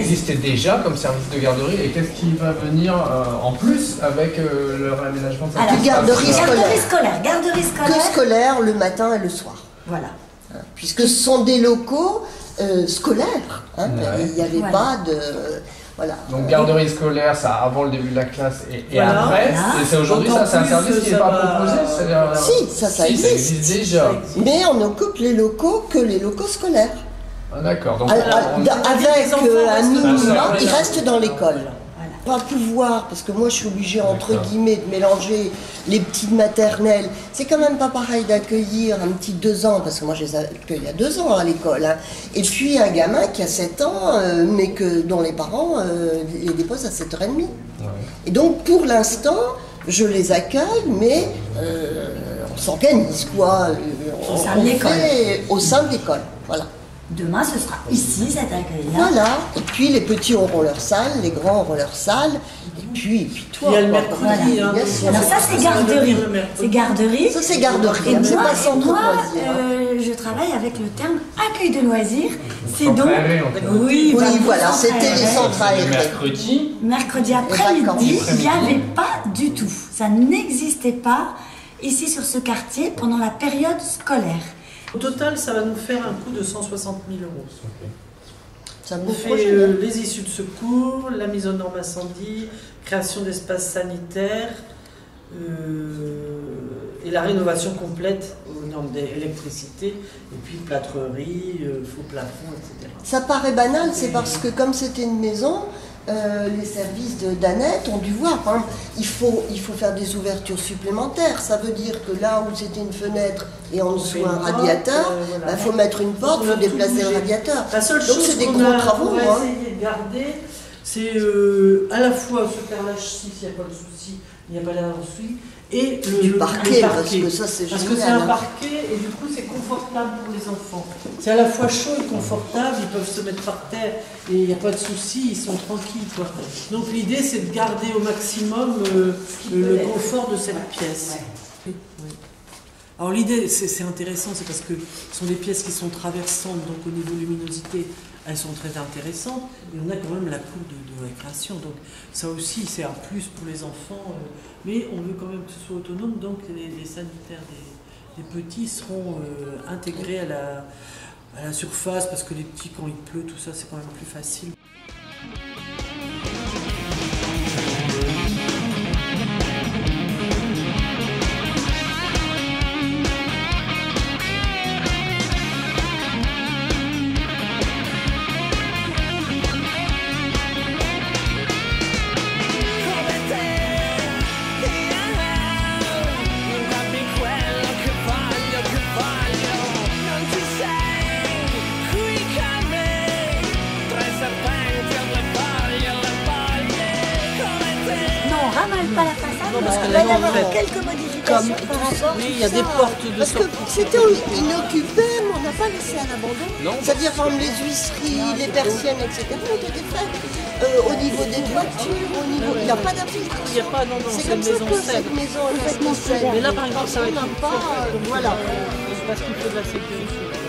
existait déjà comme service de garderie et qu'est-ce qui va venir en plus avec le réaménagement de cette garderie scolaire. Que scolaire le matin et le soir. Voilà. Puisque ce sont des locaux scolaires. Hein, il n'y avait pas de... Voilà. Donc garderie scolaire, ça avant le début de la classe et après. Et c'est aujourd'hui ça, c'est un service qui n'est pas proposé. Si, ça existe déjà. Mais on occupe les locaux que les locaux scolaires. Ah, d'accord. Donc avec un minimum, ils restent dans l'école. Pas pouvoir, parce que moi je suis obligée entre guillemets de mélanger les petites maternelles. C'est quand même pas pareil d'accueillir un petit 2 ans, parce que moi je les accueille à 2 ans à l'école, hein. Et puis un gamin qui a 7 ans, mais dont les parents les déposent à 7h30. Ouais. Et donc pour l'instant, je les accueille, mais on s'organise quoi. Au sein de l'école. Au sein de l'école, voilà. Demain, ce sera ici, cet accueil-là. Voilà. Et puis, les petits auront leur salle, les grands auront leur salle. Et puis toi. Il y a le mercredi. Voilà. Alors ça, c'est garderie. C'est garderie. Ça, c'est garderie. Et c'est pas centre moi, loisir. je travaille avec le terme accueil de loisirs. C'est donc... Oui, voilà, c'était les centres aérés. Mercredi après-midi, il n'y avait pas du tout. Ça n'existait pas ici sur ce quartier pendant la période scolaire. Au total, ça va nous faire un coût de 160 000 euros. Ça nous fait les issues de secours, la mise aux normes incendie, création d'espaces sanitaires et la rénovation complète aux normes d'électricité, et puis plâtrerie, faux plafond, etc. Ça paraît banal, c'est parce que comme c'était une maison, les services d'Annette ont dû voir. Par exemple, il faut faire des ouvertures supplémentaires. Ça veut dire que là où c'était une fenêtre et en dessous un radiateur, il faut mettre une porte, il faut déplacer le radiateur. La seule chose c'est des gros travaux. On va essayer de garder, c'est à la fois ce carrelage-ci, s'il n'y a pas de souci, il n'y a pas d'ensuite, et le parquet, parce que ça c'est génial. Parce que c'est un parquet et du coup c'est confortable pour les enfants. C'est à la fois chaud et confortable, ils peuvent se mettre par terre et il n'y a pas de souci, ils sont tranquilles, quoi. Donc l'idée c'est de garder au maximum le confort de cette pièce. Oui. Alors l'idée, c'est intéressant, c'est parce que ce sont des pièces qui sont traversantes, donc au niveau luminosité, elles sont très intéressantes, et on a quand même la cour de récréation, donc ça aussi c'est un plus pour les enfants, mais on veut quand même que ce soit autonome, donc les sanitaires des petits seront intégrés à la surface, parce que les petits, quand il pleut, tout ça, c'est quand même plus facile. Pas la façade, non, parce qu'il va y avoir quelques modifications par rapport. Oui, il y a des portes de parce que c'était inoccupé, mais on n'a pas laissé à l'abandon. C'est-à-dire, par exemple, les huisseries, les persiennes, etc. ont été faites au niveau des toitures, au niveau. Il n'y a pas d'infiltration. Il n'y a pas, non, c'est comme ça que cette maison est restée. Mais là, par exemple, ça va être pas. Voilà. Parce qu'il faut de la sécurité.